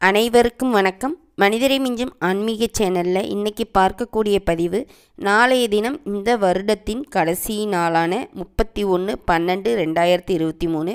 அனைவருக்கும் வணக்கம். மனிதரை மிஞ்சும் ஆன்மீக சேனலில் இன்றைக்கி பார்க்கக்கூடிய பதிவு, நாளைய தினம் இந்த வருடத்தின் கடைசி நாளான 31/12/2023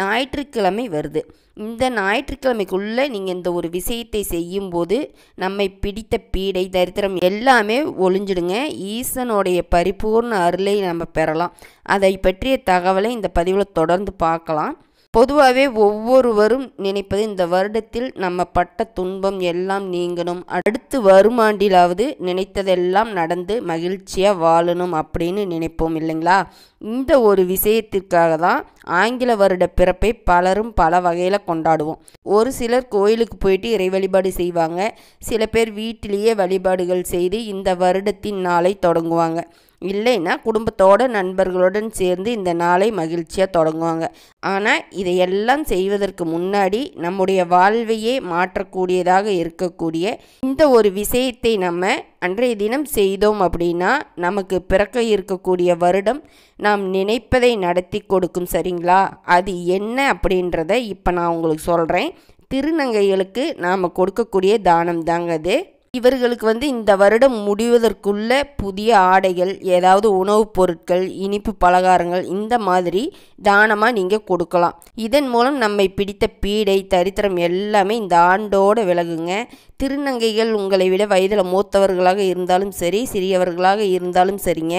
ஞாயிற்றுக்கிழமை வருது. இந்த ஞாயிற்றுக்கிழமைக்குள்ளே நீங்கள் இந்த ஒரு விஷயத்தை செய்யும்போது நம்மை பிடித்த பீடை தரித்திரம் எல்லாமே ஒழிஞ்சிடுங்க. ஈசனுடைய பரிபூர்ண அருளை நம்ம பெறலாம். அதை பற்றிய தகவலை இந்த பதிவில் தொடர்ந்து பார்க்கலாம். பொதுவாகவே ஒவ்வொருவரும் நினைப்பது இந்த வருடத்தில் நம்ம பட்ட துன்பம் எல்லாம் நீங்கணும், அடுத்து வரும் ஆண்டிலாவது நினைத்ததெல்லாம் நடந்து மகிழ்ச்சியாக வாழணும் அப்படின்னு நினைப்போம் இல்லைங்களா? இந்த ஒரு விஷயத்திற்காக தான் ஆங்கில வருட பிறப்பை பலரும் பல வகையில் கொண்டாடுவோம். ஒரு சிலர் கோயிலுக்கு போயிட்டு இறை வழிபாடு செய்வாங்க. சில பேர் வீட்டிலேயே வழிபாடுகள் செய்து இந்த வருடத்தின் நாளை தொடங்குவாங்க. இல்லைன்னா குடும்பத்தோட நண்பர்களுடன் சேர்ந்து இந்த நாளை மகிழ்ச்சியாக தொடங்குவாங்க. ஆனால் இதையெல்லாம் செய்வதற்கு முன்னாடி நம்முடைய வாழ்வையே மாற்றக்கூடியதாக இருக்கக்கூடிய இந்த ஒரு விஷயத்தை நம்ம அன்றைய தினம் செய்தோம் அப்படின்னா நமக்கு பிறக்க இருக்கக்கூடிய வருடம் நாம் நினைப்பதை நடத்தி கொடுக்கும். சரிங்களா? அது என்ன அப்படின்றத இப்போ நான் உங்களுக்கு சொல்கிறேன். திருநங்கைகளுக்கு நாம் கொடுக்கக்கூடிய தானம் தாங்க அது. இவர்களுக்கு இந்த வருடம் முடிவதற்குள்ள புதிய ஆடைகள், ஏதாவது உணவுப் பொருட்கள், இனிப்பு பலகாரங்கள் இந்த மாதிரி தானமாக நீங்கள் கொடுக்கலாம். இதன் மூலம் நம்மை பிடித்த பீடை தரித்திரம் எல்லாமே இந்த ஆண்டோடு விலகுங்க. திருநங்கைகள் உங்களை விட வயதில் மூத்தவர்களாக இருந்தாலும் சரி, சிறியவர்களாக இருந்தாலும் சரிங்க,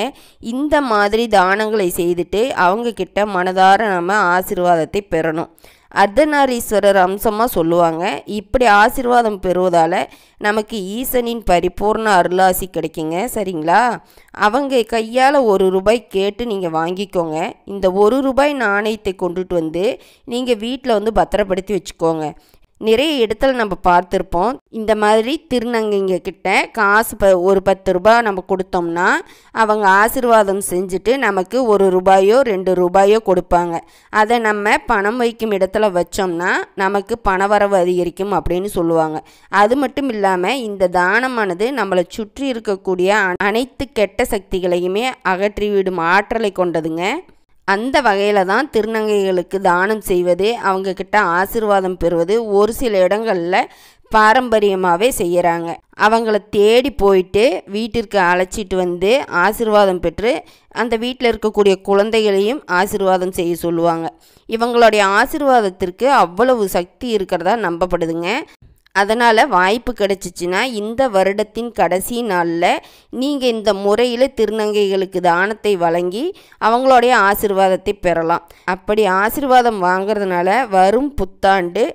இந்த மாதிரி தானங்களை செய்துட்டு அவங்கக்கிட்ட மனதார நம்ம ஆசீர்வாதத்தை பெறணும். அர்த்தநாரீஸ்வரர் அம்சமாக சொல்லுவாங்க. இப்படி ஆசீர்வாதம் பெறுவதால் நமக்கு ஈசனின் பரிபூர்ண அருளாசி கிடைக்குங்க. சரிங்களா? அவங்க கையால் ₹1 கேட்டு நீங்கள் வாங்கிக்கோங்க. இந்த ₹1 நாணயத்தை கொண்டுட்டு நீங்கள் வீட்டில் பத்திரப்படுத்தி வச்சுக்கோங்க. நிறைய இடத்துல நம்ம பார்த்துருப்போம், இந்த மாதிரி திருநங்கைங்க கிட்ட காசு ஒரு ₹10 நம்ம கொடுத்தோம்னா அவங்க ஆசீர்வாதம் செஞ்சுட்டு நமக்கு ₹1 கொடுப்பாங்க. அதை நம்ம பணம் வைக்கும் இடத்துல வச்சோம்னா நமக்கு பணவரவு அதிகரிக்கும் அப்படின்னு சொல்லுவாங்க. அது மட்டும் இல்லாமல் இந்த தானமானது நம்மளை சுற்றி இருக்கக்கூடிய அனைத்து கெட்ட சக்திகளையுமே அகற்றிவிடும் ஆற்றலை கொண்டதுங்க. அந்த வகையில் தான் திருநங்கைகளுக்கு தானம் செய்வது, அவங்கக்கிட்ட ஆசீர்வாதம் பெறுவது ஒரு சில இடங்களில் பாரம்பரியமாகவே செய்கிறாங்க. அவங்கள தேடி போயிட்டு வீட்டிற்கு அழைச்சிட்டு ஆசீர்வாதம் பெற்று அந்த வீட்டில் இருக்கக்கூடிய குழந்தைகளையும் ஆசீர்வாதம் செய்ய சொல்லுவாங்க. இவங்களுடைய ஆசீர்வாதத்திற்கு அவ்வளவு சக்தி இருக்கிறதா நம்பப்படுதுங்க. அதனால் வாய்ப்பு கிடைச்சிச்சின்னா இந்த வருடத்தின் கடைசி நாளில் நீங்கள் இந்த முறையில் திருநங்கைகளுக்கு தானத்தை வழங்கி அவங்களுடைய ஆசீர்வாதத்தை பெறலாம். அப்படி ஆசீர்வாதம் வாங்கிறதுனால வரும் புத்தாண்டு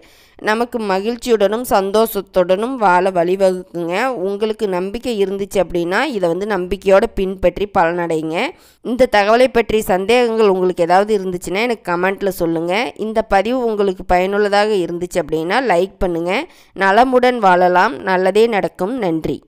நமக்கு மகிழ்ச்சியுடனும் சந்தோஷத்துடனும் வாழ வழிவகுக்குங்க. உங்களுக்கு நம்பிக்கை இருந்துச்சு அப்படின்னா இதை நம்பிக்கையோடு பின்பற்றி பலனடைங்க. இந்த தகவலை பற்றி சந்தேகங்கள் உங்களுக்கு ஏதாவது இருந்துச்சுன்னா எனக்கு கமெண்ட்டில் சொல்லுங்கள். இந்த பதிவு உங்களுக்கு பயனுள்ளதாக இருந்துச்சு அப்படின்னா லைக் பண்ணுங்கள். நலமுடன் வாழலாம், நல்லதே நடக்கும். நன்றி.